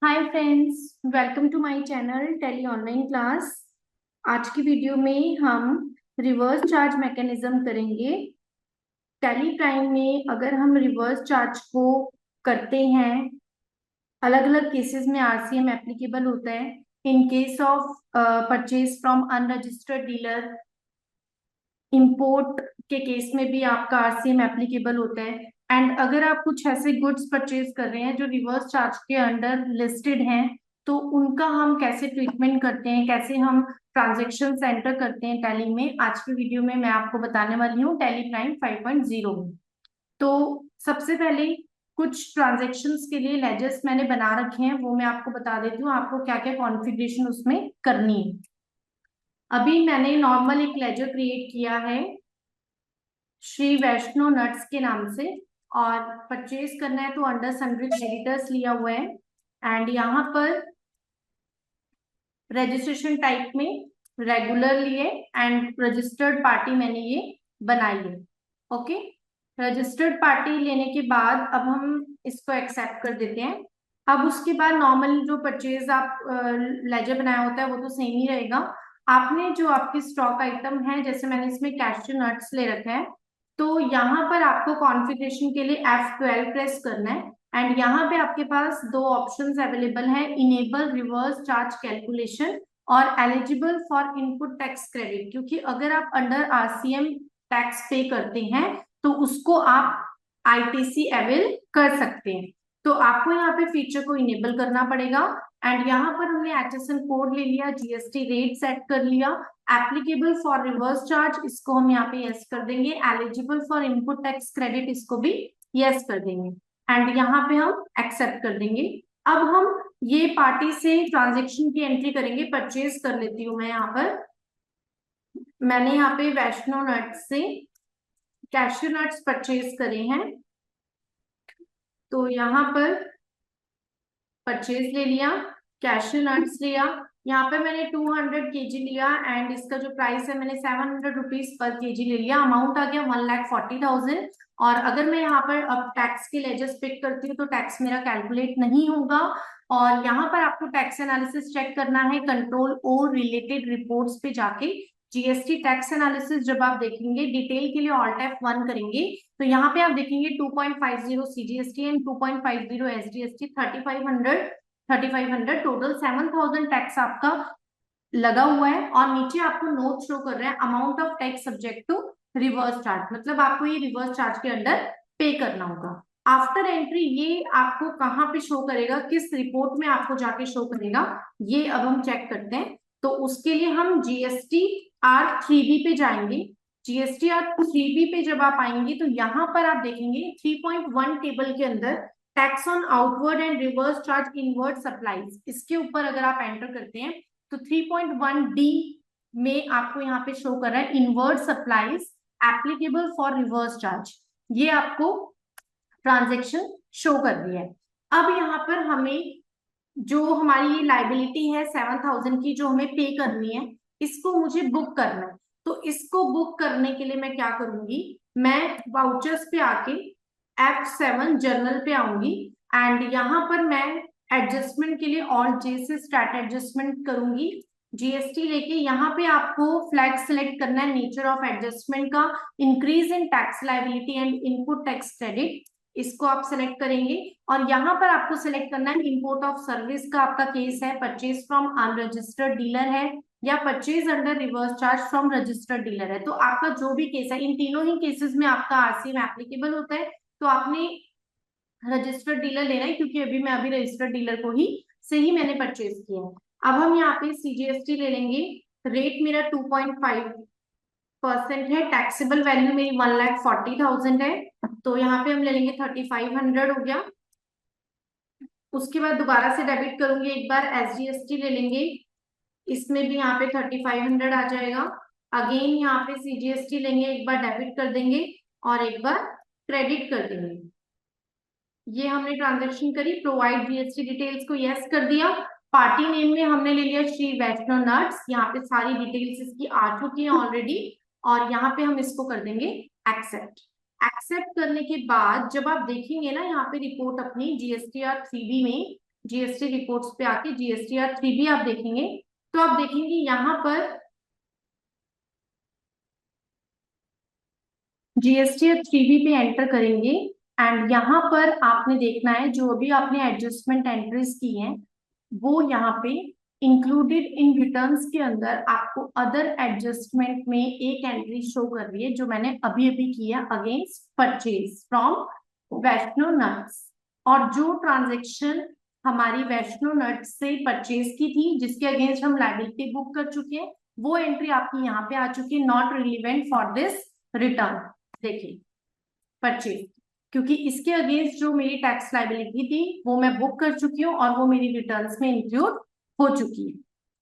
Hi friends, welcome to my channel Tally online class. आज की video में हम रिवर्स चार्ज मैकेनिज्म करेंगे। टेली प्राइम में अगर हम रिवर्स चार्ज को करते हैं, अलग अलग केसेस में आरसीएम एप्लीकेबल होता है। In case of purchase from unregistered dealer, import के केस में भी आपका आरसीएम एप्लीकेबल होता है। एंड अगर आप कुछ ऐसे गुड्स परचेज कर रहे हैं जो रिवर्स चार्ज के अंडर लिस्टेड हैं, तो उनका हम कैसे ट्रीटमेंट करते हैं, कैसे हम ट्रांजेक्शन एंटर करते हैं टैली में, आज की वीडियो में मैं आपको बताने वाली हूँ टैली प्राइम 5.0 में। तो सबसे पहले कुछ ट्रांजेक्शन्स के लिए लेजर्स मैंने बना रखे हैं, वो मैं आपको बता देती हूँ आपको क्या क्या कॉन्फ़िगरेशन उसमें करनी है। अभी मैंने नॉर्मल एक लेजर क्रिएट किया है श्री वैष्णो नट्स के नाम से, और परचेज करना है तो अंडर सन्ड्री क्रेडिटर्स लिया हुआ है। एंड यहाँ पर रजिस्ट्रेशन टाइप में रेगुलर लिए एंड रजिस्टर्ड पार्टी मैंने ये बनाई है। ओके, रजिस्टर्ड पार्टी लेने के बाद अब हम इसको एक्सेप्ट कर देते हैं। अब उसके बाद नॉर्मल जो परचेज आप लेजर बनाया होता है वो तो सेम ही रहेगा। आपने जो आपकी स्टॉक आइटम है, जैसे मैंने इसमें कैश्यू नट्स ले रखा है, तो यहाँ पर आपको कॉन्फ़िगरेशन के लिए F12 प्रेस करना है। एंड यहाँ पे आपके पास दो ऑप्शंस अवेलेबल है, इनेबल रिवर्स चार्ज कैलकुलेशन और eligible for input tax credit. क्योंकि अगर आप अंडर आरसीएम टैक्स पे करते हैं तो उसको आप आईटीसी अवेल कर सकते हैं। तो आपको यहाँ पे फीचर को इनेबल करना पड़ेगा। एंड यहाँ पर हमने एचएसएन कोड ले लिया, जीएसटी रेट सेट कर लिया, एप्लीकेबल फॉर रिवर्स चार्ज इसको हम यहाँ पे यस कर देंगे, eligible for input tax credit इसको भी यस कर देंगे, एंड यहाँ पे हम एक्सेप्ट कर देंगे। अब हम ये पार्टी से ट्रांजेक्शन की एंट्री करेंगे। परचेज कर लेती हूँ मैं यहाँ पर। मैंने यहाँ पे वैष्णो नट्स से कैश्यू नट्स परचेज करे हैं, तो यहाँ पर परचेज ले लिया, कैश्यू नट्स लिया। यहाँ पे मैंने 200 kg लिया एंड इसका जो प्राइस है मैंने 700 रुपीज पर केजी ले लिया। अमाउंट आ गया 1,40,000। और अगर मैं यहाँ पर अब टैक्स के लेजर्स पिक करती हूँ तो टैक्स मेरा कैलकुलेट नहीं होगा। और यहाँ पर आपको टैक्स एनालिसिस चेक करना है कंट्रोल ओ रिलेटेड रिपोर्ट्स पे जाके। जीएसटी टैक्स एनालिसिस जब आप देखेंगे डिटेल के लिए ऑल्ट F1 करेंगे, तो यहाँ पे आप देखेंगे 2.50 CGST and 2.50 SGST, 3500 total 7,000 tax आपका लगा हुआ है। और नीचे आपको नोट शो कर रहा है amount of tax subject to reverse charge, मतलब आपको ये रिवर्स चार्ज के अंडर पे करना होगा। आफ्टर एंट्री ये आपको कहाँ पे शो करेगा, किस रिपोर्ट में आपको जाके शो करेगा, ये अब हम चेक करते हैं। तो उसके लिए हम जीएसटी R3B पे जाएंगे। जीएसटी R3B पे जब आप आएंगे तो यहाँ पर आप देखेंगे 3.1 टेबल के अंदर tax on outward and reverse charge inward supplies, इसके ऊपर अगर आप एंटर करते हैं तो 3.1D में आपको यहाँ पे शो कर रहा है inward supplies applicable for reverse charge. ये आपको ट्रांजेक्शन शो कर दिया है। अब यहाँ पर हमें जो हमारी ये लाइबिलिटी है 7,000 की जो हमें पे करनी है, इसको मुझे बुक करना है। तो इसको बुक करने के लिए मैं क्या करूंगी, मैं वाउचर्स पे आके F7 जर्नल पे आऊंगी एंड यहाँ पर मैं एडजस्टमेंट के लिए ऑल जे से स्टार्ट एडजस्टमेंट करूंगी। जीएसटी लेके यहाँ पे आपको फ्लैग सिलेक्ट करना है नेचर ऑफ एडजस्टमेंट का, increase in tax liability and input tax credit, इसको आप सिलेक्ट करेंगे। और यहाँ पर आपको सिलेक्ट करना है इंपोर्ट ऑफ सर्विस का आपका केस है, परचेज फ्रॉम अनरजिस्टर्ड डीलर है या purchase under reverse charge from registered dealer है। तो आपका जो भी केस है, इन तीनों ही केसेस में आपका आरसीएम एप्लीकेबल होता है। तो आपने रजिस्टर्ड डीलर लेना है, क्योंकि अभी मैं रजिस्टर्ड डीलर को ही से ही मैंने परचेज किया है। अब हम यहाँ पे सीजीएसटी ले लेंगे। रेट मेरा 2.5% है, टैक्सेबल वैल्यू मेरी 1,40,000 है, तो यहाँ पे हम ले लेंगे 3,500 हो गया। उसके बाद दोबारा से डेबिट करूंगी, एक बार एसजीएसटी ले लेंगे, इसमें भी यहाँ पे 3,500 आ जाएगा। अगेन यहाँ पे सीजीएसटी लेंगे, एक बार डेबिट कर देंगे और एक बार क्रेडिट कर देंगे। ये हमने ट्रांजेक्शन करी, प्रोवाइड जीएसटी डिटेल्स को यस कर दिया। पार्टी नेम में हमने ले लिया श्री वैष्णो नट्स, यहाँ पे सारी डिटेल्स इसकी आ चुकी हैं ऑलरेडी, और यहाँ पे हम इसको कर देंगे एक्सेप्ट। एक्सेप्ट करने के बाद जब आप देखेंगे ना यहाँ पे रिपोर्ट अपनी जीएसटी R3B में, जीएसटी रिपोर्ट्स पे आके जीएसटीआर 3 भी आप देखेंगे तो आप देखेंगे यहाँ पर जीएसटीआर 3 पे एंटर करेंगे एंड यहाँ पर आपने देखना है जो भी आपने एडजस्टमेंट एंट्रीज की हैं वो यहाँ पे इंक्लूडेड इन रिटर्न्स के अंदर आपको अदर एडजस्टमेंट में एक एंट्री शो कर रही है जो मैंने अभी अभी किया against purchase from Vaishno nuts. और जो ट्रांजेक्शन हमारी वैष्णो नट्स से परचेज की थी जिसके अगेंस्ट हम लायबिलिटी बुक कर चुके हैं वो एंट्री आपकी यहाँ पे आ चुकी है, not relevant for this return. देखिए परचेज, क्योंकि इसके अगेंस्ट जो मेरी टैक्स लाइबिलिटी थी वो मैं बुक कर चुकी हूँ और वो मेरी रिटर्न्स में इंक्लूड हो चुकी है।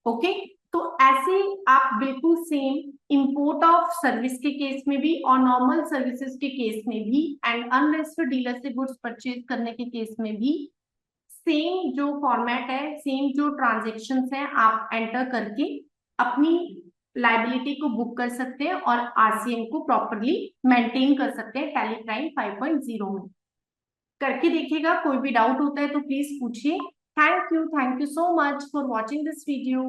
ओके, तो ऐसे आप बिल्कुल सेम इंपोर्ट ऑफ सर्विस के केस में भी और नॉर्मल सर्विसेज के केस में भी एंड अनरजिस्टर्ड डीलर से गुड्स परचेज करने के केस में भी सेम जो फॉर्मेट है, सेम जो ट्रांजेक्शन्स हैं आप एंटर करके अपनी लाइबिलिटी को बुक कर सकते हैं और आरसीएम को प्रॉपरली मेंटेन कर सकते हैं टैली प्राइम 5.0 में। करके देखिएगा, कोई भी डाउट होता है तो प्लीज पूछिए। Thank you so much for watching this video.